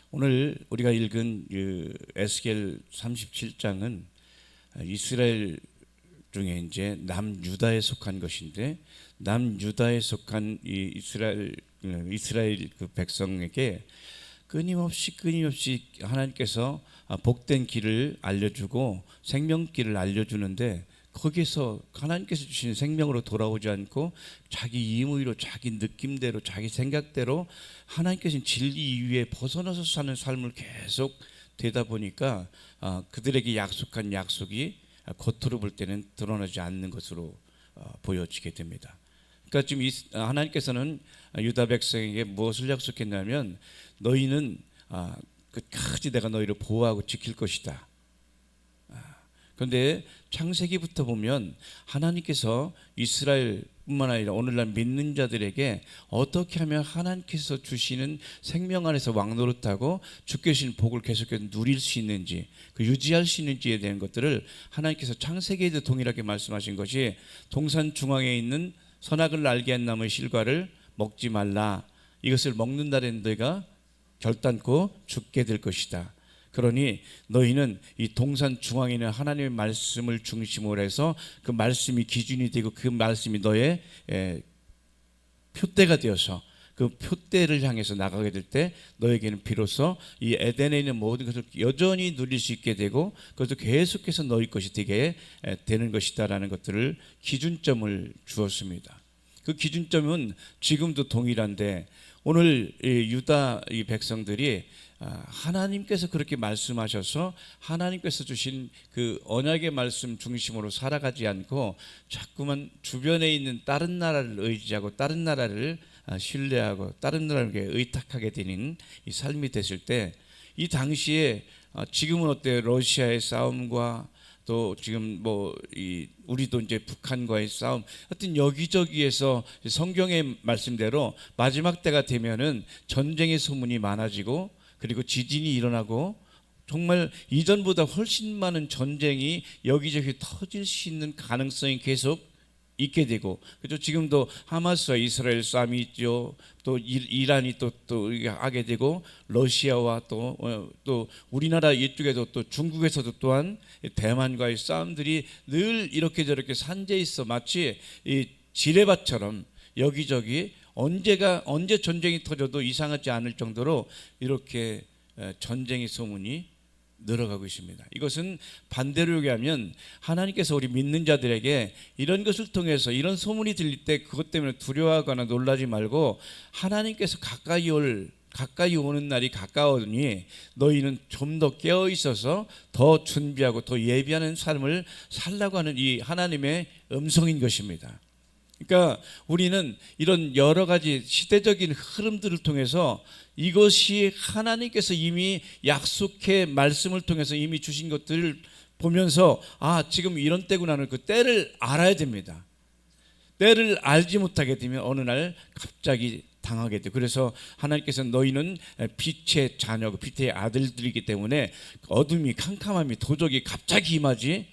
오늘 우리가 읽은 에스겔 37장은 이스라엘 중에 이제 남유다에 속한 것인데, 남유다에 속한 이 이스라엘 그 백성에게 끊임없이 하나님께서 복된 길을 알려주고 생명길을 알려주는데, 거기서 하나님께서 주신 생명으로 돌아오지 않고 자기 임의로, 자기 느낌대로, 자기 생각대로 하나님께서 진리 위에 벗어나서 사는 삶을 계속 되다 보니까 그들에게 약속한 약속이 겉으로 볼 때는 드러나지 않는 것으로 보여지게 됩니다. 그러니까 지금 하나님께서는 유다 백성에게 무엇을 약속했냐면, 너희는 끝까지 내가 너희를 보호하고 지킬 것이다. 그런데 창세기부터 보면 하나님께서 이스라엘뿐만 아니라 오늘날 믿는 자들에게 어떻게 하면 하나님께서 주시는 생명 안에서 왕노릇하고 주께 주신 복을 계속해서 누릴 수 있는지, 유지할 수 있는지에 대한 것들을 하나님께서 창세기에도 동일하게 말씀하신 것이, 동산 중앙에 있는 선악을 알게 한 나무의 실과를 먹지 말라. 이것을 먹는 날에는 너희가 결단코 죽게 될 것이다. 그러니 너희는 이 동산 중앙에 있는 하나님의 말씀을 중심으로 해서 그 말씀이 기준이 되고 그 말씀이 너의 표대가 되어서 그 표대를 향해서 나가게 될 때 너에게는 비로소 이 에덴에 있는 모든 것을 여전히 누릴 수 있게 되고, 그것도 계속해서 너희 것이 되게 되는 것이다라는 것들을 기준점을 주었습니다. 그 기준점은 지금도 동일한데, 오늘 유다 이 백성들이 하나님께서 그렇게 말씀하셔서 하나님께서 주신 그 언약의 말씀 중심으로 살아가지 않고 자꾸만 주변에 있는 다른 나라를 의지하고 다른 나라를 신뢰하고 다른 나라에게 의탁하게 되는 이 삶이 됐을 때, 이 당시에 지금은 어때요? 러시아의 싸움과 또 지금 우리도 이제 북한과의 싸움, 하여튼 여기저기에서 성경의 말씀대로 마지막 때가 되면은 전쟁의 소문이 많아지고, 그리고 지진이 일어나고, 정말 이전보다 훨씬 많은 전쟁이 여기저기 터질 수 있는 가능성이 계속 있게 되고, 그죠? 지금도 하마스와 이스라엘 싸움이 있죠. 또 이란이 또 하게 되고, 러시아와 또 우리나라 이쪽에도 또 중국에서도 또한 대만과의 싸움들이 늘 이렇게 저렇게 산재해 있어. 마치 이 지뢰밭처럼 여기저기 언제 전쟁이 터져도 이상하지 않을 정도로 이렇게 전쟁의 소문이 늘어가고 있습니다. 이것은 반대로 얘기하면 하나님께서 우리 믿는 자들에게 이런 것을 통해서 이런 소문이 들릴 때 그것 때문에 두려워하거나 놀라지 말고, 하나님께서 가까이 오는 날이 가까우니 너희는 좀 더 깨어 있어서 더 준비하고 더 예비하는 삶을 살라고 하는 이 하나님의 음성인 것입니다. 그러니까 우리는 이런 여러 가지 시대적인 흐름들을 통해서 이것이 하나님께서 이미 약속의 말씀을 통해서 이미 주신 것들을 보면서, 지금 이런 때구나는 그 때를 알아야 됩니다. 때를 알지 못하게 되면 어느 날 갑자기 당하게 돼. 그래서 하나님께서 너희는 빛의 자녀고 빛의 아들들이기 때문에 어둠이, 캄캄함이 도저히 갑자기 임하지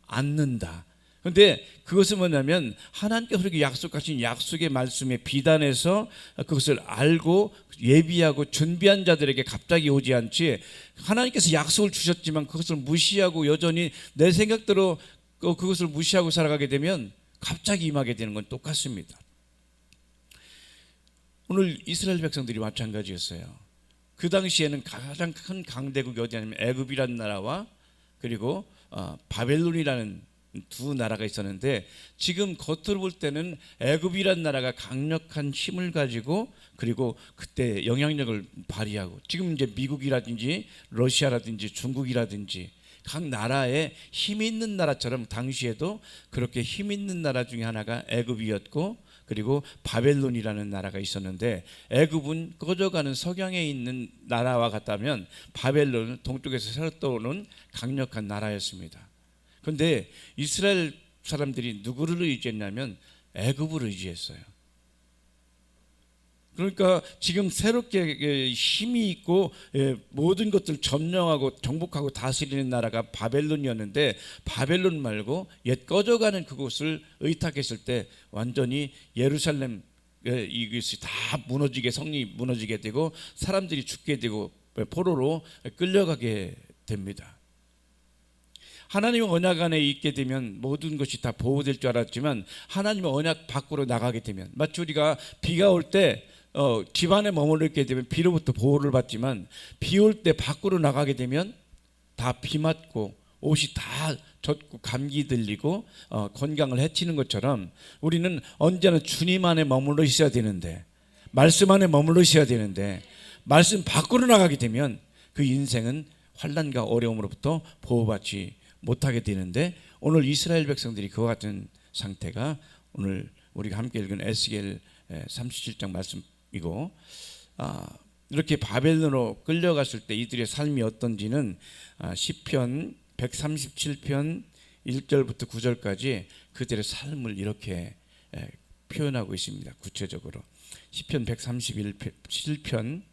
않는다. 그런데 그것은 뭐냐면, 하나님께서 그렇게 약속하신 약속의 말씀에 비단해서 그것을 알고 예비하고 준비한 자들에게 갑자기 오지 않지, 하나님께서 약속을 주셨지만 그것을 무시하고 여전히 내 생각대로 그것을 무시하고 살아가게 되면 갑자기 임하게 되는 건 똑같습니다. 오늘 이스라엘 백성들이 마찬가지였어요. 그 당시에는 가장 큰 강대국이 어디냐면 애굽이라는 나라와 그리고 바벨론이라는 두 나라가 있었는데, 지금 겉으로 볼 때는 애굽이라는 나라가 강력한 힘을 가지고 그리고 그때 영향력을 발휘하고, 지금 이제 미국이라든지 러시아라든지 중국이라든지 각 나라에 힘 있는 나라처럼 당시에도 그렇게 힘 있는 나라 중에 하나가 애굽이었고, 그리고 바벨론이라는 나라가 있었는데, 애굽은 꺼져가는 석양에 있는 나라와 같다면 바벨론은 동쪽에서 새로 떠오르는 강력한 나라였습니다. 그런데 이스라엘 사람들이 누구를 의지했냐면 애굽을 의지했어요. 그러니까 지금 새롭게 힘이 있고 모든 것들 점령하고 정복하고 다스리는 나라가 바벨론이었는데, 바벨론 말고 옛 꺼져가는 그곳을 의탁했을 때 완전히 예루살렘 이것이 다 무너지게, 성이 무너지게 되고 사람들이 죽게 되고 포로로 끌려가게 됩니다. 하나님의 언약 안에 있게 되면 모든 것이 다 보호될 줄 알았지만 하나님의 언약 밖으로 나가게 되면, 마치 우리가 비가 올 때 집안에 머물러 있게 되면 비로부터 보호를 받지만 비 올 때 밖으로 나가게 되면 다 비 맞고 옷이 다 젖고 감기 들리고 건강을 해치는 것처럼 우리는 언제나 주님 안에 머물러 있어야 되는데, 말씀 안에 머물러 있어야 되는데, 말씀 밖으로 나가게 되면 그 인생은 환난과 어려움으로부터 보호받지 못하게 되는데, 오늘 이스라엘 백성들이 그와 같은 상태가 오늘 우리가 함께 읽은 에스겔 37장 말씀이고, 이렇게 바벨론으로 끌려갔을 때 이들의 삶이 어떤지는 시편 137편 1절부터 9절까지 그들의 삶을 이렇게 표현하고 있습니다. 구체적으로 시편 137편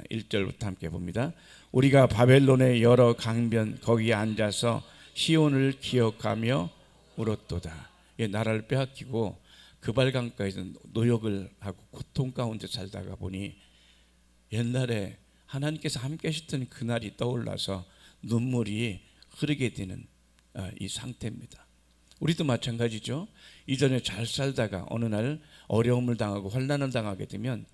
1절부터 함께 봅니다. 우리가 바벨론의 여러 강변 거기에 앉아서 시온을 기억하며 울었도다. 나라를 빼앗기고 그발강가에서 노역을 하고 고통 가운데 살다가 보니 옛날에 하나님께서 함께 하셨던 그날이 떠올라서 눈물이 흐르게 되는 이 상태입니다. 우리도 마찬가지죠. 이전에 잘 살다가 어느 날 어려움을 당하고 환난을 당하게 되면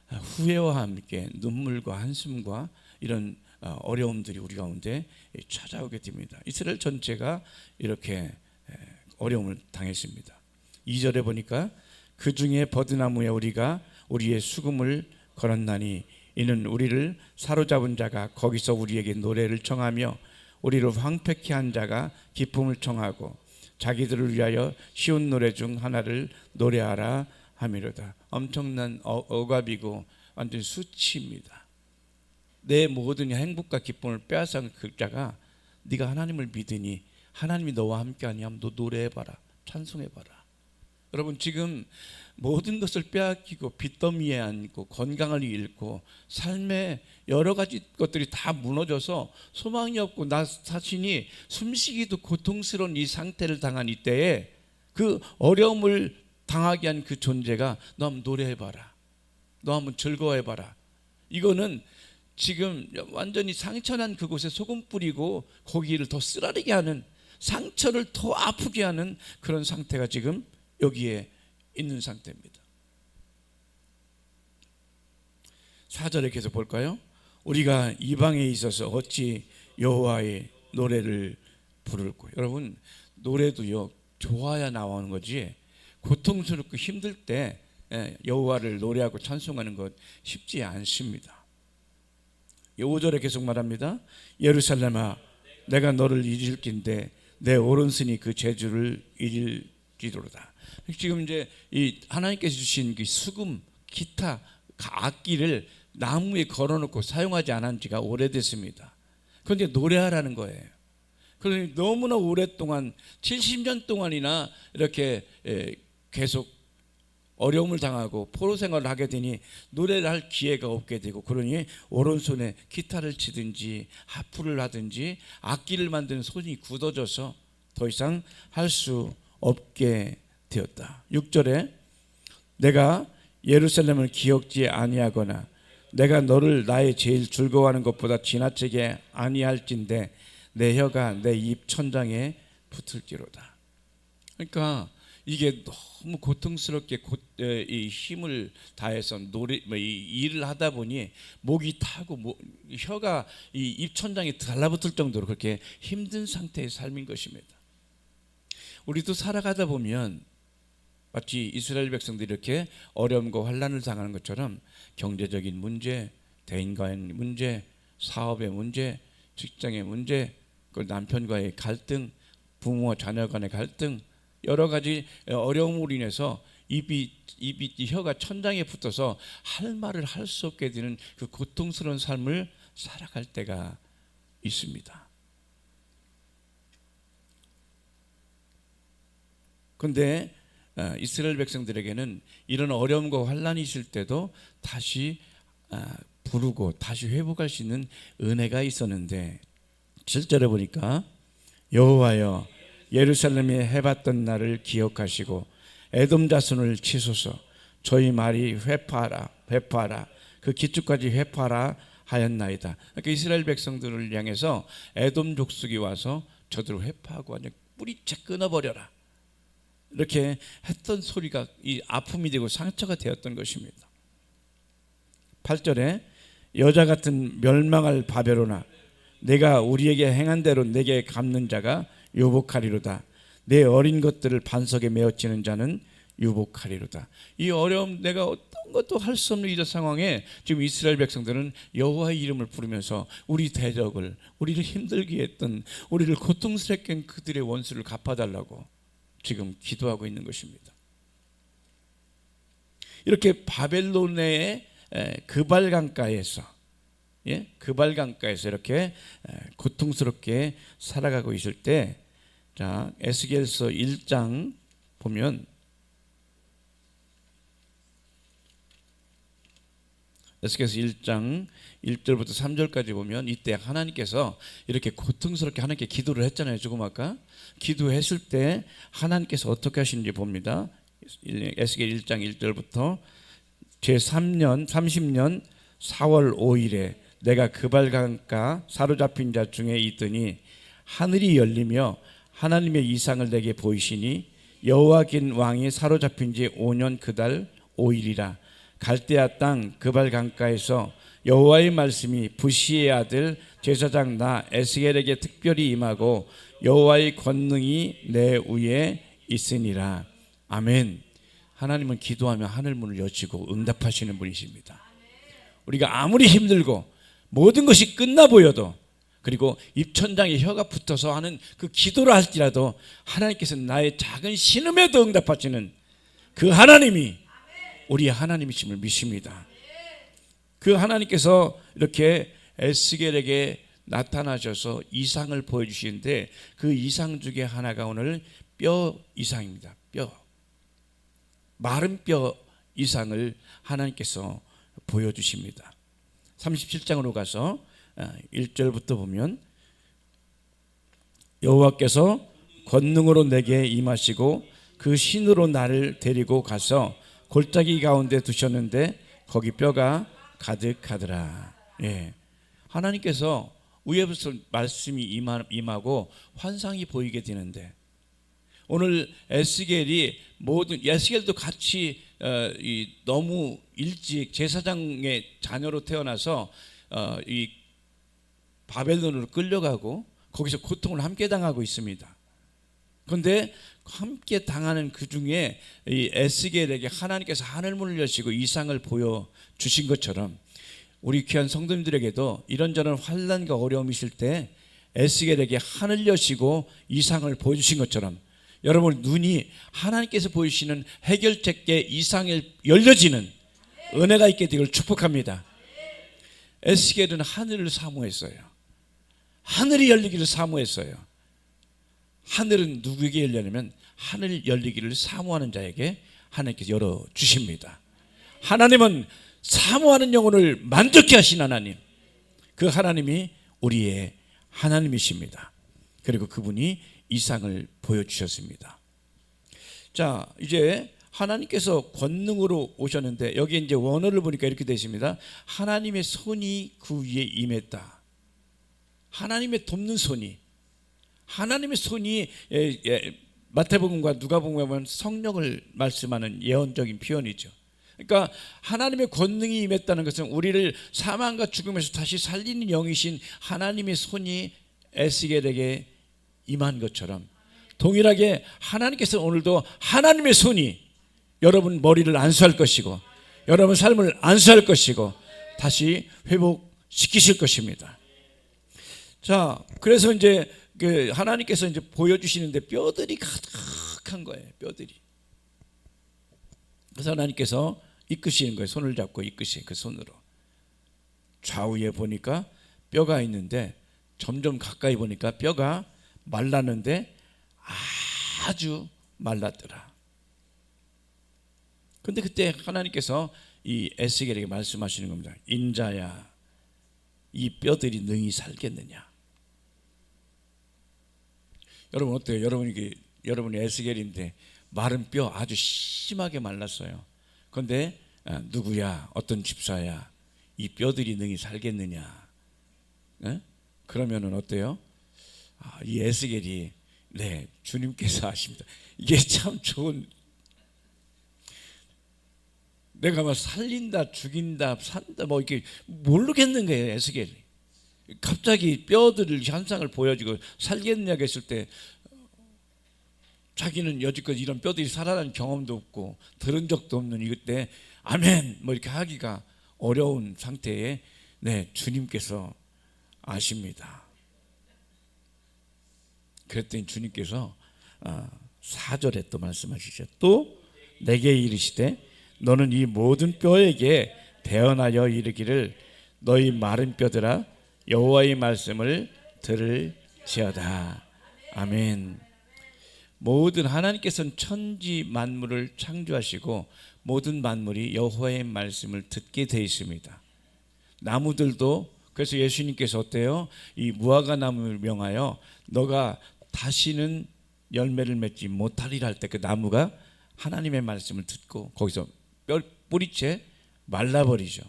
후회와 함께 눈물과 한숨과 이런 어려움들이 우리 가운데 찾아오게 됩니다. 이스라엘 전체가 이렇게 어려움을 당했습니다. 2절에 보니까 그 중에 버드나무에 우리가 우리의 수금을 걸었나니 이는 우리를 사로잡은 자가 거기서 우리에게 노래를 청하며 우리를 황폐케 한 자가 기쁨을 청하고 자기들을 위하여 쉬운 노래 중 하나를 노래하라 함이로다. 엄청난 억압이고 완전 수치입니다. 내 모든 행복과 기쁨을 빼앗은 그 자가 네가 하나님을 믿으니 하나님이 너와 함께하니 하면 너 노래해봐라, 찬송해봐라. 여러분, 지금 모든 것을 빼앗기고 빚더미에 앉고 건강을 잃고 삶의 여러 가지 것들이 다 무너져서 소망이 없고 나 자신이 숨쉬기도 고통스러운 이 상태를 당한 이때에 그 어려움을 당하게 한 그 존재가 너 한번 노래해봐라, 너 한번 즐거워해봐라. 이거는 지금 완전히 상처난 그곳에 소금 뿌리고 고기를 더 쓰라리게 하는, 상처를 더 아프게 하는 그런 상태가 지금 여기에 있는 상태입니다. 4절에 계속 볼까요? 우리가 이방에 있어서 어찌 여호와의 노래를 부를꼬. 여러분, 노래도요 좋아야 나오는 거지 고통스럽고 힘들 때 여호와를 노래하고 찬송하는 것 쉽지 않습니다. 5절에 계속 말합니다. 예루살렘아, 내가 너를 잊을긴데 내 오른손이 그 재주를 잊을지로다. 지금 이제 이 하나님께서 주신 그 수금, 기타, 악기를 나무에 걸어놓고 사용하지 않은 지가 오래됐습니다. 그런데 노래하라는 거예요. 그러니 너무나 오랫동안 70년 동안이나 이렇게 계속 어려움을 당하고 포로 생활을 하게 되니 노래를 할 기회가 없게 되고, 그러니 오른손에 기타를 치든지 하프를 하든지 악기를 만드는 손이 굳어져서 더 이상 할 수 없게 되었다. 6절에 내가 예루살렘을 기억지 아니하거나 내가 너를 나의 제일 즐거워하는 것보다 지나치게 아니할진대 내 혀가 내 입 천장에 붙을지로다. 그러니까 이게 너무 고통스럽게 이 힘을 다해서 이 일을 하다 보니 목이 타고 혀가 이 입 천장에 달라붙을 정도로 그렇게 힘든 상태의 삶인 것입니다. 우리도 살아가다 보면 마치 이스라엘 백성들이 이렇게 어려움과 환난을 당하는 것처럼 경제적인 문제, 대인과의 문제, 사업의 문제, 직장의 문제, 남편과의 갈등, 부모와 자녀 간의 갈등, 여러 가지 어려움으로 인해서 혀가 천장에 붙어서 할 말을 할 수 없게 되는 그 고통스러운 삶을 살아갈 때가 있습니다. 그런데 이스라엘 백성들에게는 이런 어려움과 환난이 있을 때도 다시 부르고 다시 회복할 수 있는 은혜가 있었는데, 7절에 보니까 여호와여 예루살렘에 해봤던 날을 기억하시고 에돔 자손을 치소서. 저희 말이 회파하라 회파하라 그 기초까지 회파하라 하였나이다. 그러니까 이스라엘 백성들을 향해서 에돔 족속이 와서 저들을 회파하고 완전 뿌리채 끊어버려라, 이렇게 했던 소리가 이 아픔이 되고 상처가 되었던 것입니다. 8절에 여자 같은 멸망할 바벨론아, 내가 우리에게 행한 대로 내게 갚는 자가 유복하리로다. 내 어린 것들을 반석에 메어치는 자는 유복하리로다. 이 어려움, 내가 어떤 것도 할 수 없는 이 상황에 지금 이스라엘 백성들은 여호와의 이름을 부르면서 우리 대적을, 우리를 힘들게 했던, 우리를 고통스럽게 한 그들의 원수를 갚아달라고 지금 기도하고 있는 것입니다. 이렇게 바벨론의 그발 강가에서, 그발 강가에서 이렇게 고통스럽게 살아가고 있을 때, 자, 에스겔서 1장 보면, 에스겔서 1장 1절부터 3절까지 보면 이때 하나님께서 이렇게 고통스럽게 하나님께 기도를 했잖아요. 조금 아까 기도했을 때 하나님께서 어떻게 하시는지 봅니다. 에스겔 1장 1절부터 제3년 30년 4월 5일에 내가 그발강가 사로잡힌 자 중에 있더니 하늘이 열리며 하나님의 이상을 내게 보이시니 여호와긴 왕이 사로잡힌 지 5년 그달 5일이라. 갈대아 땅 그발 강가에서 여호와의 말씀이 부시의 아들 제사장 나 에스겔에게 특별히 임하고 여호와의 권능이 내 위에 있으니라. 아멘. 하나님은 기도하면 하늘 문을 여시고 응답하시는 분이십니다. 우리가 아무리 힘들고 모든 것이 끝나 보여도, 그리고 입천장에 혀가 붙어서 하는 그 기도를 할지라도 하나님께서 나의 작은 신음에도 응답하시는 그 하나님이 우리의 하나님이심을 믿습니다. 그 하나님께서 이렇게 에스겔에게 나타나셔서 이상을 보여주시는데 그 이상 중에 하나가 오늘 뼈 이상입니다. 뼈, 마른 뼈 이상을 하나님께서 보여주십니다. 37장으로 가서 1절부터 보면 여호와께서 권능으로 내게 임하시고 그 신으로 나를 데리고 가서 골짜기 가운데 두셨는데 거기 뼈가 가득하더라. 하나님께서 위에부터 말씀이 임하고 환상이 보이게 되는데, 오늘 에스겔이 에스겔도 같이 너무 일찍 제사장의 자녀로 태어나서 이 바벨론으로 끌려가고 거기서 고통을 함께 당하고 있습니다. 그런데 함께 당하는 그 중에 이 에스겔에게 하나님께서 하늘문을 여시고 이상을 보여주신 것처럼 우리 귀한 성도님들에게도 이런저런 환난과 어려움이 있을 때 에스겔에게 하늘 여시고 이상을 보여주신 것처럼 여러분 눈이 하나님께서 보이시는 해결책에 이상을 열려지는 은혜가 있게 되기를 축복합니다. 에스겔은 하늘을 사모했어요. 하늘이 열리기를 사모했어요. 하늘은 누구에게 열리냐면 하늘 열리기를 사모하는 자에게 하나님께서 열어주십니다. 하나님은 사모하는 영혼을 만족케 하신 하나님, 그 하나님이 우리의 하나님이십니다. 그리고 그분이 이상을 보여주셨습니다. 자, 이제 하나님께서 권능으로 오셨는데 여기 이제 원어를 보니까 이렇게 되어 있습니다. 하나님의 손이 그 위에 임했다. 하나님의 돕는 손이, 하나님의 손이 마태복음과 누가복음에 보면 성령을 말씀하는 예언적인 표현이죠. 그러니까 하나님의 권능이 임했다는 것은 우리를 사망과 죽음에서 다시 살리는 영이신 하나님의 손이 에스겔에게 임한 것처럼 동일하게 하나님께서 오늘도 하나님의 손이 여러분 머리를 안수할 것이고 여러분 삶을 안수할 것이고 다시 회복시키실 것입니다. 자, 그래서 이제 그 하나님께서 이제 보여주시는데 뼈들이 가득한 거예요. 뼈들이. 그래서 하나님께서 이끄시는 거예요. 손을 잡고 이끄시는 그 손으로. 좌우에 보니까 뼈가 있는데 점점 가까이 보니까 뼈가 말랐는데 아주 말랐더라. 근데 그때 하나님께서 이 에스겔에게 말씀하시는 겁니다. 인자야, 이 뼈들이 능히 살겠느냐? 여러분 어때요? 여러분이 에스겔인데 마른 뼈 아주 심하게 말랐어요. 그런데 누구야? 어떤 집사야? 이 뼈들이 능히 살겠느냐? 예? 그러면은 어때요? 이 에스겔이 네, 주님께서 하십니다. 이게 참 좋은, 내가 막 살린다, 죽인다, 산다, 뭐 이렇게 모르겠는 거예요, 에스겔이. 갑자기 뼈들을 현상을 보여주고 살겠냐고 했을 때 자기는 여지껏 이런 뼈들이 살아난 경험도 없고 들은 적도 없는 이때 아멘 뭐 이렇게 하기가 어려운 상태에 네, 주님께서 아십니다. 그랬더니 주님께서 4절에 또 말씀하시죠. 또 내게 이르시되 너는 이 모든 뼈에게 대언하여 이르기를 너희 마른 뼈들아 여호와의 말씀을 들을지어다. 아멘. 모든 하나님께서는 천지 만물을 창조하시고 모든 만물이 여호와의 말씀을 듣게 되어 있습니다. 나무들도 그래서 예수님께서 어때요? 이 무화과 나무를 명하여 너가 다시는 열매를 맺지 못하리라 할 때 그 나무가 하나님의 말씀을 듣고 거기서 뿌리채 말라버리죠.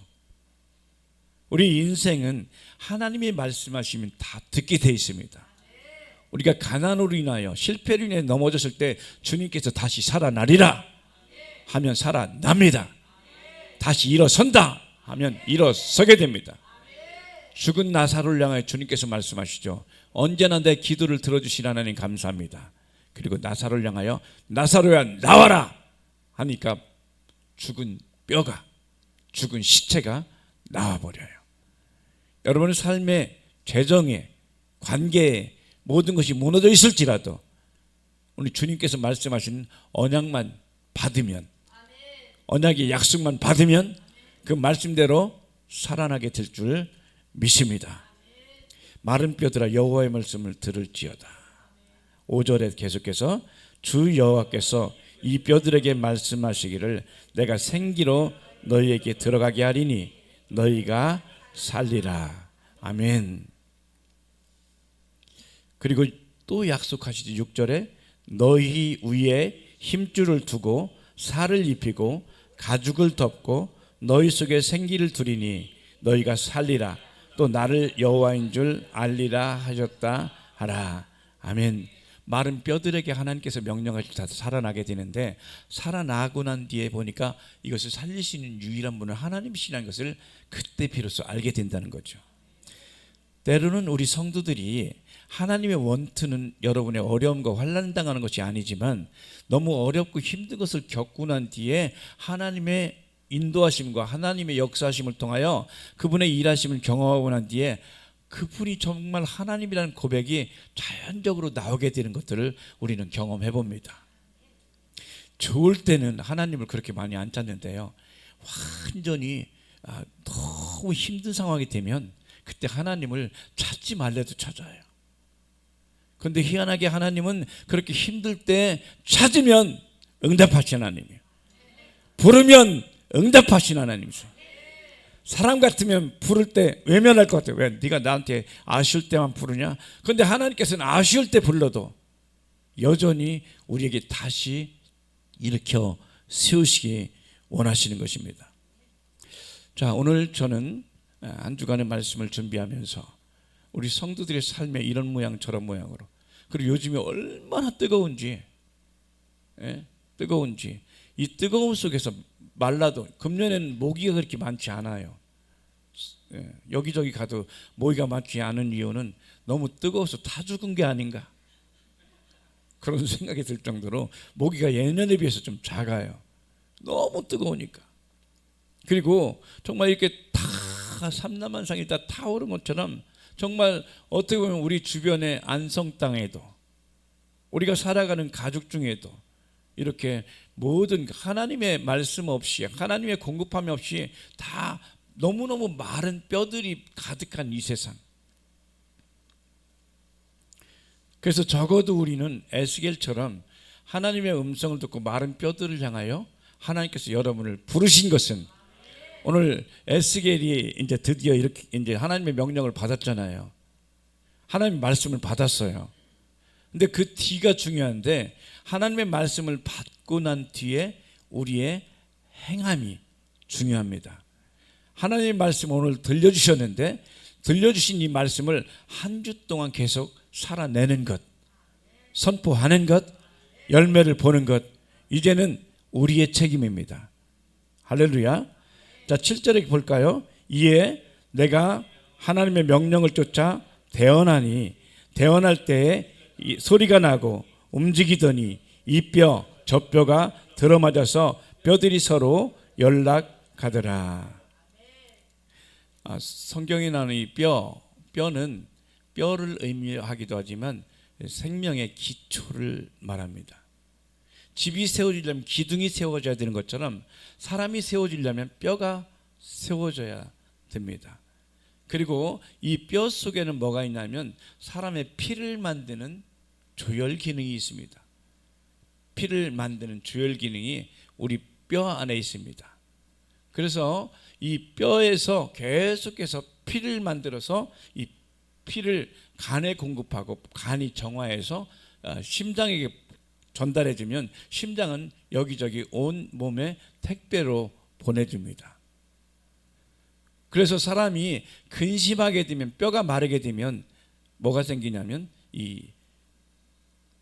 우리 인생은 하나님이 말씀하시면 다 듣게 되어 있습니다. 우리가 가난으로 인하여 실패로 인해 넘어졌을 때 주님께서 다시 살아나리라 하면 살아납니다. 다시 일어선다 하면 일어서게 됩니다. 죽은 나사로를 향하여 주님께서 말씀하시죠. 언제나 내 기도를 들어주신 하나님 감사합니다. 그리고 나사로를 향하여 나사로야 나와라 하니까 죽은 뼈가, 죽은 시체가 나와버려요. 여러분의 삶의 재정에, 관계에 모든 것이 무너져 있을지라도 우리 주님께서 말씀하신 언약만 받으면, 언약의 약속만 받으면 그 말씀대로 살아나게 될 줄 믿습니다. 마른 뼈들아 여호와의 말씀을 들을지어다. 5절에 계속해서 주 여호와께서 이 뼈들에게 말씀하시기를 내가 생기로 너희에게 들어가게 하리니 너희가 살리라. 아멘. 그리고 또 약속하시죠. 6절에 너희 위에 힘줄을 두고 살을 입히고 가죽을 덮고 너희 속에 생기를 두리니 너희가 살리라. 또 나를 여호와인 줄 알리라 하셨다 하라. 아멘. 마른 뼈들에게 하나님께서 명령하실 때 살아나게 되는데 살아나고 난 뒤에 보니까 이것을 살리시는 유일한 분은 하나님이시라는 것을 그때 비로소 알게 된다는 거죠. 때로는 우리 성도들이 하나님의 원투는 여러분의 어려움과 환난 당하는 것이 아니지만 너무 어렵고 힘든 것을 겪고 난 뒤에 하나님의 인도하심과 하나님의 역사하심을 통하여 그분의 일하심을 경험하고 난 뒤에 그분이 정말 하나님이라는 고백이 자연적으로 나오게 되는 것들을 우리는 경험해 봅니다. 좋을 때는 하나님을 그렇게 많이 안 찾는데요, 완전히 너무 힘든 상황이 되면 그때 하나님을 찾지 말래도 찾아요. 그런데 희한하게 하나님은 그렇게 힘들 때 찾으면 응답하신 하나님이에요. 부르면 응답하신 하나님이세요. 사람 같으면 부를 때 외면할 것 같아요. 왜? 네가 나한테 아쉬울 때만 부르냐? 그런데 하나님께서는 아쉬울 때 불러도 여전히 우리에게 다시 일으켜 세우시기 원하시는 것입니다. 자, 오늘 저는 한 주간의 말씀을 준비하면서 우리 성도들의 삶에 이런 모양 저런 모양으로, 그리고 요즘에 얼마나 뜨거운지, 뜨거운지 이 뜨거움 속에서 말라도, 금년에는 모기가 그렇게 많지 않아요. 여기저기 가도 모기가 많지 않은 이유는 너무 뜨거워서 다 죽은 게 아닌가 그런 생각이 들 정도로 모기가 예년에 비해서 좀 작아요. 너무 뜨거우니까. 그리고 정말 이렇게 다 삼라만상이 다 타오른 것처럼 정말 어떻게 보면 우리 주변의 안성 땅에도, 우리가 살아가는 가족 중에도 이렇게 모든 하나님의 말씀 없이, 하나님의 공급함이 없이 다 너무너무 마른 뼈들이 가득한 이 세상. 그래서 적어도 우리는 에스겔처럼 하나님의 음성을 듣고 마른 뼈들을 향하여 하나님께서 여러분을 부르신 것은, 오늘 에스겔이 이제 드디어 이렇게 이제 하나님의 명령을 받았잖아요. 하나님의 말씀을 받았어요. 근데 그 뒤가 중요한데, 하나님의 말씀을 받고 난 뒤에 우리의 행함이 중요합니다. 하나님의 말씀 오늘 들려주셨는데 들려주신 이 말씀을 한 주 동안 계속 살아내는 것, 선포하는 것, 열매를 보는 것, 이제는 우리의 책임입니다. 할렐루야. 자, 7절에 볼까요? 이에 내가 하나님의 명령을 쫓아 대언하니 대언할 때에 소리가 나고 움직이더니 이 뼈 저 뼈가 들어맞아서 뼈들이 서로 연락하더라. 성경에 나오는 이 뼈는 뼈를 의미하기도 하지만 생명의 기초를 말합니다. 집이 세워지려면 기둥이 세워져야 되는 것처럼 사람이 세워지려면 뼈가 세워져야 됩니다. 그리고 이 뼈 속에는 뭐가 있냐면 사람의 피를 만드는 조혈 기능이 있습니다. 피를 만드는 조혈 기능이 우리 뼈 안에 있습니다. 그래서 이 뼈에서 계속해서 피를 만들어서 이 피를 간에 공급하고 간이 정화해서 심장에게 전달해주면 심장은 여기저기 온 몸에 택배로 보내줍니다. 그래서 사람이 근심하게 되면 뼈가 마르게 되면 뭐가 생기냐면 이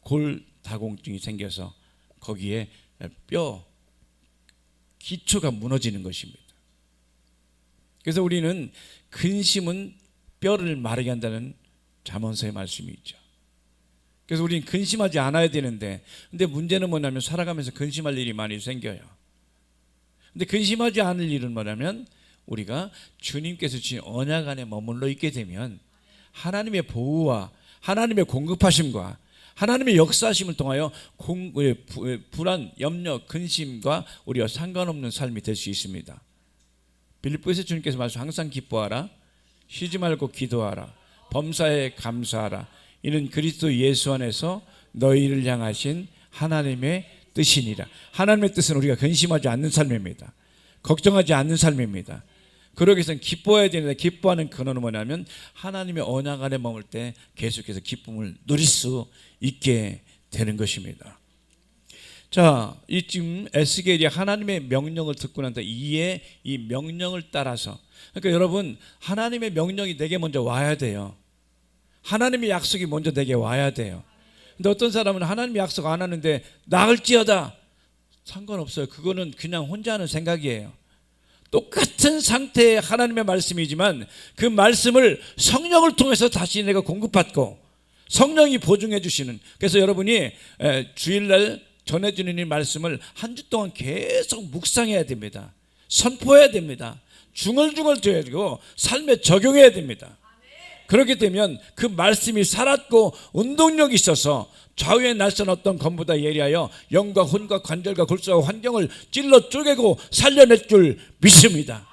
골다공증이 생겨서 거기에 뼈 기초가 무너지는 것입니다. 그래서 우리는 근심은 뼈를 마르게 한다는 잠언서의 말씀이 있죠. 그래서 우리는 근심하지 않아야 되는데 근데 문제는 뭐냐면 살아가면서 근심할 일이 많이 생겨요. 근데 근심하지 않을 일은 뭐냐면 우리가 주님께서 주신 언약 안에 머물러 있게 되면 하나님의 보호와 하나님의 공급하심과 하나님의 역사하심을 통하여 불안, 염려, 근심과 우리와 상관없는 삶이 될 수 있습니다. 빌립보에서 주님께서 말씀 항상 기뻐하라, 쉬지 말고 기도하라, 범사에 감사하라. 이는 그리스도 예수 안에서 너희를 향하신 하나님의 뜻이니라. 하나님의 뜻은 우리가 근심하지 않는 삶입니다. 걱정하지 않는 삶입니다. 그러기 위해서는 기뻐해야 되는데 기뻐하는 근원은 뭐냐면 하나님의 언약 안에 머물 때 계속해서 기쁨을 누릴 수 있게 되는 것입니다. 자, 이쯤 에스겔이 하나님의 명령을 듣고 난 이에 이 명령을 따라서, 그러니까 여러분 하나님의 명령이 내게 먼저 와야 돼요. 하나님의 약속이 먼저 내게 와야 돼요. 근데 어떤 사람은 하나님의 약속 안 하는데 나을지어다, 상관없어요. 그거는 그냥 혼자 하는 생각이에요. 똑같은 상태의 하나님의 말씀이지만 그 말씀을 성령을 통해서 다시 내가 공급받고 성령이 보증해 주시는, 그래서 여러분이 주일날 전해주는 이 말씀을 한 주 동안 계속 묵상해야 됩니다. 선포해야 됩니다. 중얼중얼 줘야 되고 삶에 적용해야 됩니다. 그렇게 되면 그 말씀이 살았고 운동력이 있어서 좌우에 날선 어떤 검보다 예리하여 영과 혼과 관절과 골수와 환경을 찔러 쪼개고 살려낼 줄 믿습니다.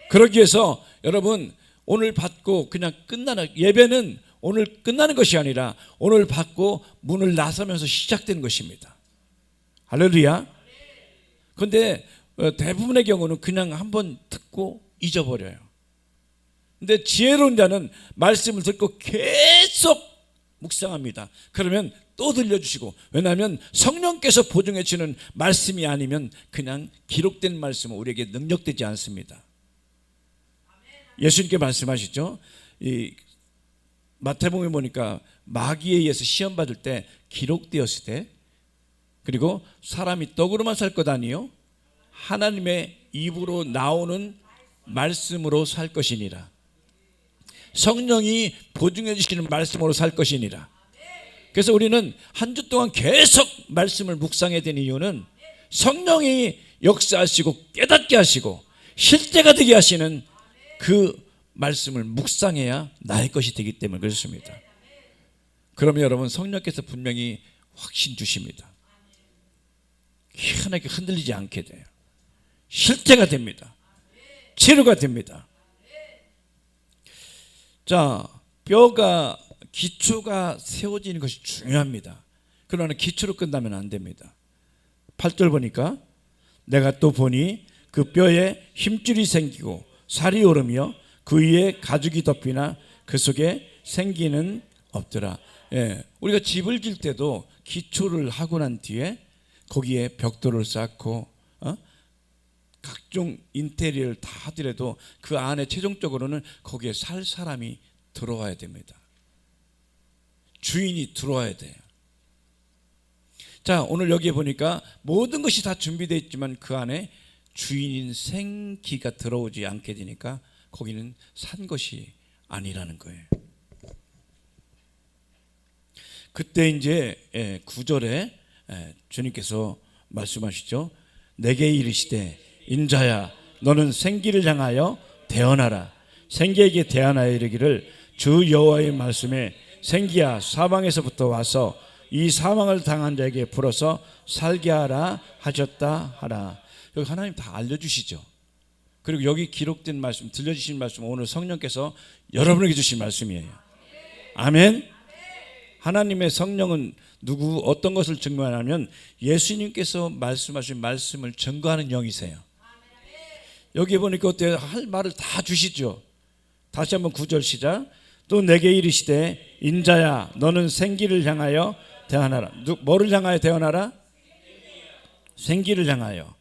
그러기 위해서 여러분 오늘 받고 그냥 끝나는 예배는 오늘 끝나는 것이 아니라 오늘 받고 문을 나서면서 시작된 것입니다. 할렐루야. 그런데 대부분의 경우는 그냥 한번 듣고 잊어버려요. 근데 지혜로운 자는 말씀을 듣고 계속 묵상합니다. 그러면 또 들려주시고, 왜냐하면 성령께서 보증해 주는 말씀이 아니면 그냥 기록된 말씀은 우리에게 능력되지 않습니다. 예수님께 말씀하시죠. 이 마태복음에 보니까 마귀에 의해서 시험 받을 때 기록되었을 때, 그리고 사람이 떡으로만 살 것 아니요 하나님의 입으로 나오는 말씀으로 살 것이니라. 성령이 보증해 주시는 말씀으로 살 것이니라. 그래서 우리는 한 주 동안 계속 말씀을 묵상해야 되는 이유는 성령이 역사하시고 깨닫게 하시고 실제가 되게 하시는 그 말씀을 묵상해야 나의 것이 되기 때문에 그렇습니다. 그러면 여러분 성령께서 분명히 확신 주십니다. 희한하게 흔들리지 않게 돼요. 실제가 됩니다. 치료가 됩니다. 자, 뼈가 기초가 세워지는 것이 중요합니다. 그러나 기초로 끝나면 안 됩니다. 8절 보니까 내가 또 보니 그 뼈에 힘줄이 생기고 살이 오르며 그 위에 가죽이 덮이나 그 속에 생기는 없더라. 우리가 집을 질 때도 기초를 하고 난 뒤에 거기에 벽돌을 쌓고 각종 인테리어를 다 하더라도 그 안에 최종적으로는 거기에 살 사람이 들어와야 됩니다. 주인이 들어와야 돼요. 자, 오늘 여기에 보니까 모든 것이 다 준비되어 있지만 그 안에 주인인 생기가 들어오지 않게 되니까 거기는 산 것이 아니라는 거예요. 그때 이제 9절에 주님께서 말씀하시죠. 내게 이르시되 인자야 너는 생기를 향하여 대언하라. 생기에게 대언하여 이르기를 주 여호와의 말씀에 생기야 사방에서부터 와서 이 사망을 당한 자에게 불어서 살게 하라 하셨다 하라. 여기 하나님 다 알려주시죠. 그리고 여기 기록된 말씀, 들려주신 말씀, 오늘 성령께서 여러분에게 주신 말씀이에요. 아멘. 하나님의 성령은 누구 어떤 것을 증거하냐면 예수님께서 말씀하신 말씀을 증거하는 영이세요. 여기 보니까 어때요? 할 말을 다 주시죠. 다시 한번 9절 시작. 또 내게 이르시되 인자야 너는 생기를 향하여 대언하라. 뭐를 향하여 대언하라? 생기를 향하여.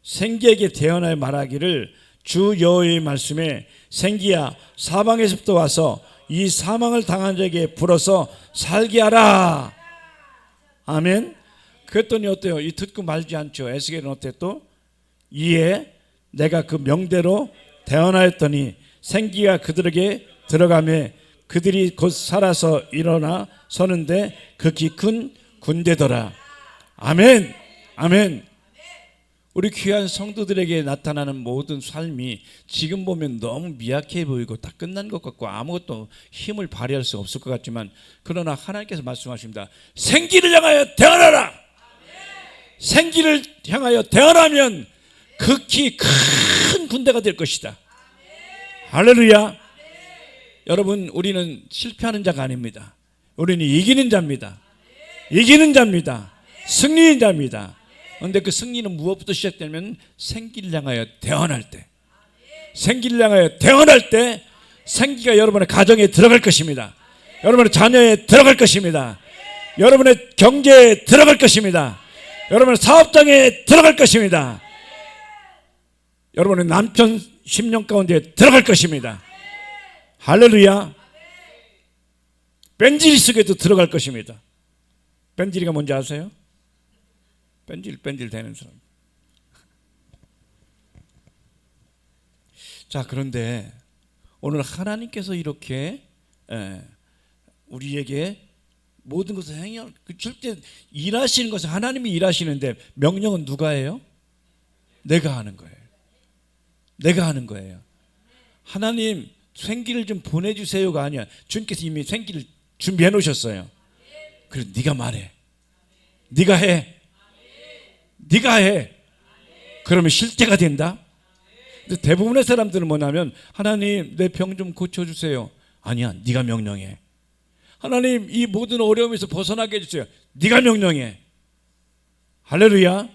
생기에게 대언하여 말하기를 주 여호와의 말씀에 생기야 사방에서부터 와서 이 사망을 당한 자에게 불어서 살게 하라. 아멘. 그랬더니 어때요? 이 듣고 말지 않죠. 에스겔은 어때 또? 이에 내가 그 명대로 대언하였더니 생기가 그들에게 들어가며 그들이 곧 살아서 일어나 서는데 극히 큰 군대더라. 아멘. 아멘. 우리 귀한 성도들에게 나타나는 모든 삶이 지금 보면 너무 미약해 보이고 다 끝난 것 같고 아무것도 힘을 발휘할 수 없을 것 같지만 그러나 하나님께서 말씀하십니다. 생기를 향하여 대언하라. 생기를 향하여 대언하면 극히 큰 군대가 될 것이다. 할렐루야. 여러분 우리는 실패하는 자가 아닙니다. 우리는 이기는 자입니다. 이기는 자입니다. 승리인 자입니다. 그런데 그 승리는 무엇부터 시작되면 생기를 향하여 대언할 때, 생기를 향하여 대언할 때 생기가 여러분의 가정에 들어갈 것입니다. 여러분의 자녀에 들어갈 것입니다. 여러분의 경제에 들어갈 것입니다. 여러분의 사업장에 들어갈 것입니다. 여러분의 남편 10년 가운데 들어갈 것입니다. 할렐루야. 뺀질이 속에도 들어갈 것입니다. 뺀질이가 뭔지 아세요? 뺀질 되는 사람. 자, 그런데 오늘 하나님께서 이렇게 우리에게 모든 것을 행할, 절대 일하시는 것은 하나님이 일하시는데 명령은 누가 해요? 내가 하는 거예요. 내가 하는 거예요. 하나님 생기를 좀 보내주세요가 아니야. 주님께서 이미 생기를 준비해 놓으셨어요. 그래서 네가 말해. 네가 해. 네가 해. 그러면 실제가 된다. 근데 대부분의 사람들은 뭐냐면 하나님 내 병 좀 고쳐주세요. 아니야, 네가 명령해. 하나님 이 모든 어려움에서 벗어나게 해주세요. 네가 명령해. 할렐루야.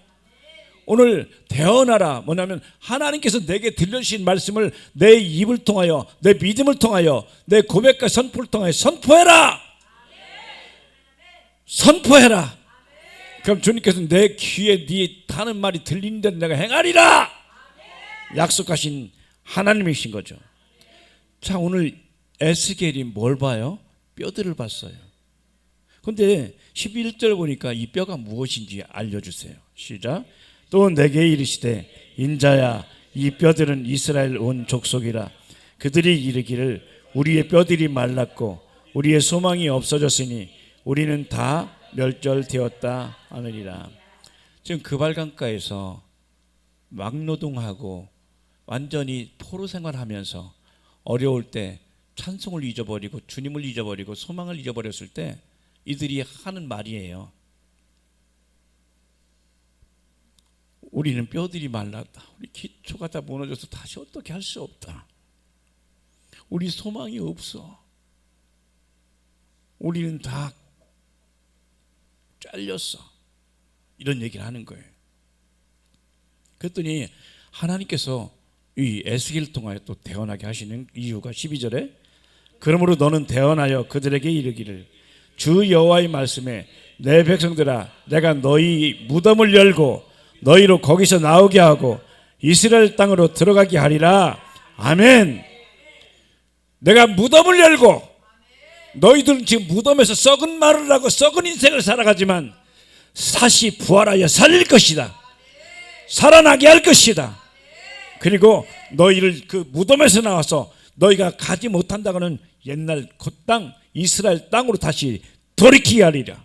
오늘 대언하라 뭐냐면 하나님께서 내게 들려주신 말씀을 내 입을 통하여 내 믿음을 통하여 내 고백과 선포를 통하여 선포해라. 선포해라. 그럼 주님께서 내 귀에 네 하는 말이 들리는 대로 내가 행하리라 약속하신 하나님이신 거죠. 자, 오늘 에스겔이 뭘 봐요? 뼈들을 봤어요. 그런데 11절 보니까 이 뼈가 무엇인지 알려주세요. 시작. 또 내게 이르시되 인자야 이 뼈들은 이스라엘 온 족속이라. 그들이 이르기를 우리의 뼈들이 말랐고 우리의 소망이 없어졌으니 우리는 다 멸절되었다 하느니라. 지금 그발강가에서 막노동하고 완전히 포로 생활하면서 어려울 때 찬송을 잊어버리고 주님을 잊어버리고 소망을 잊어버렸을 때 이들이 하는 말이에요. 우리는 뼈들이 말랐다. 우리 기초가 다 무너져서 다시 어떻게 할 수 없다. 우리 소망이 없어. 우리는 다 잘렸어. 이런 얘기를 하는 거예요. 그랬더니 하나님께서 이 에스겔을 통하여 또 대언하게 하시는 이유가 12절에 그러므로 너는 대언하여 그들에게 이르기를 주 여호와의 말씀에 내 백성들아 내가 너희 무덤을 열고 너희로 거기서 나오게 하고 이스라엘 땅으로 들어가게 하리라. 아멘. 내가 무덤을 열고, 너희들은 지금 무덤에서 썩은 말을 하고 썩은 인생을 살아가지만 다시 부활하여 살릴 것이다. 살아나게 할 것이다. 그리고 너희를 그 무덤에서 나와서 너희가 가지 못한다고는 옛날 그 땅 이스라엘 땅으로 다시 돌이키게 하리라.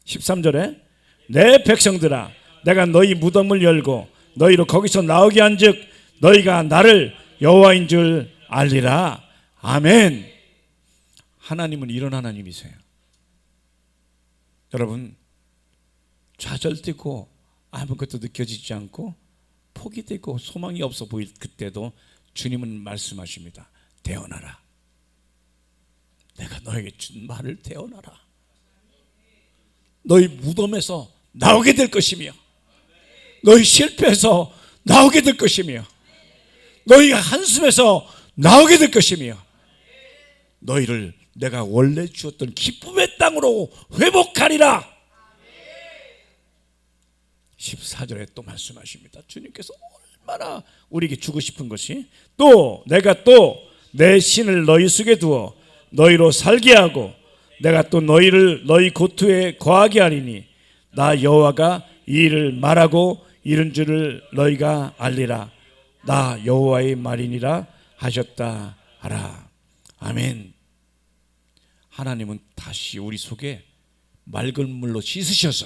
13절에 내 백성들아, 내가 너희 무덤을 열고 너희로 거기서 나오게 한즉 너희가 나를 여호와인 줄 알리라. 아멘. 하나님은 이런 하나님이세요. 여러분, 좌절되고 아무것도 느껴지지 않고 포기되고 소망이 없어 보일 그때도 주님은 말씀하십니다. 대언하라. 내가 너에게 준 말을 대언하라. 너희 무덤에서 나오게 될 것이며, 너희 실패에서 나오게 될 것이며, 너희 한숨에서 나오게 될 것이며, 너희를 내가 원래 주었던 기쁨의 땅으로 회복하리라. 14절에 또 말씀하십니다. 주님께서 얼마나 우리에게 주고 싶은 것이, 또 내가 또 내 신을 너희 속에 두어 너희로 살게 하고 내가 또 너희를 너희 고투에 거하게 하리니 나 여호와가 이 일을 말하고 이런 줄을 너희가 알리라. 나 여호와의 말이니라 하셨다 하라. 아멘. 하나님은 다시 우리 속에 맑은 물로 씻으셔서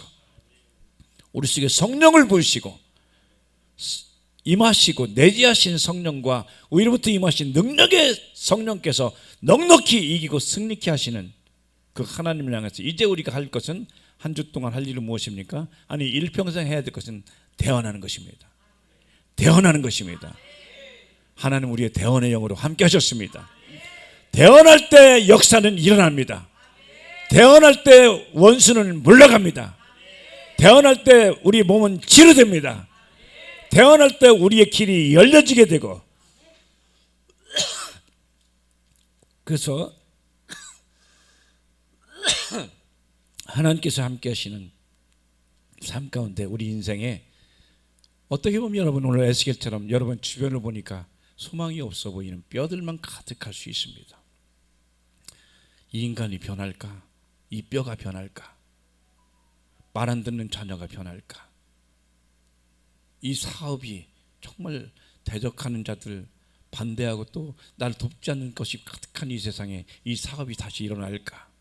우리 속에 성령을 부으시고 임하시고 내지하신 성령과 우리로부터 임하신 능력의 성령께서 넉넉히 이기고 승리케 하시는 그 하나님을 향해서 이제 우리가 할 것은, 한 주 동안 할 일은 무엇입니까? 아니, 일평생 해야 될 것은 대언하는 것입니다. 대언하는 것입니다. 하나님 우리의 대언의 영으로 함께 하셨습니다. 대언할 때 역사는 일어납니다. 대언할 때 원수는 물러갑니다. 대언할 때 우리 몸은 치료됩니다. 대언할 때 우리의 길이 열려지게 되고, 그래서 하나님께서 함께 하시는 삶 가운데 우리 인생에 어떻게 보면 여러분 오늘 에스겔처럼 여러분 주변을 보니까 소망이 없어 보이는 뼈들만 가득할 수 있습니다. 이 인간이 변할까? 이 뼈가 변할까? 말 안 듣는 자녀가 변할까? 이 사업이 정말 대적하는 자들 반대하고 또 나를 돕지 않는 것이 가득한 이 세상에 이 사업이 다시 일어날까?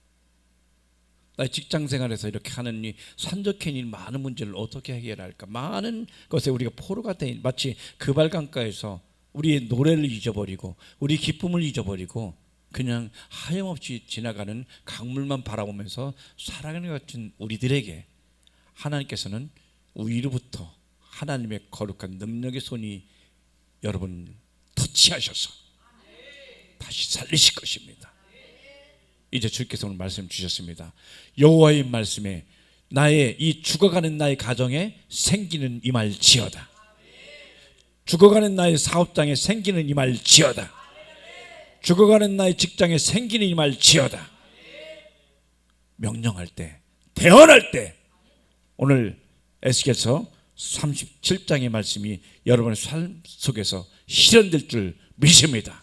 나의 직장 생활에서 이렇게 하는 이 산적해진 많은 문제를 어떻게 해결할까? 많은 것에 우리가 포로가 돼, 마치 그발강가에서 우리의 노래를 잊어버리고 우리 기쁨을 잊어버리고 그냥 하염없이 지나가는 강물만 바라보면서 살아가는 것 같은 우리들에게 하나님께서는 위로부터 하나님의 거룩한 능력의 손이 여러분 터치하셔서 다시 살리실 것입니다. 이제 주께서 오늘 말씀 주셨습니다. 여호와의 말씀에 나의 이 죽어가는 나의 가정에 생기는 임할지어다. 죽어가는 나의 사업장에 생기는 임할지어다. 죽어가는 나의 직장에 생기는 임할지어다. 명령할 때, 대언할 때, 오늘 에스겔서 37장의 말씀이 여러분의 삶 속에서 실현될 줄 믿습니다.